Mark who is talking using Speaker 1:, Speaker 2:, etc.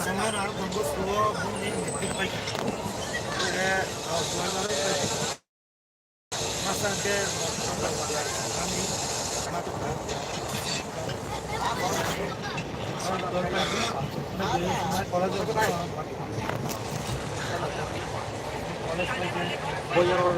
Speaker 1: Jangan aku tunggu suruh bunyi metik baik. Ini suara masa ke kami matu kan. College
Speaker 2: Voy a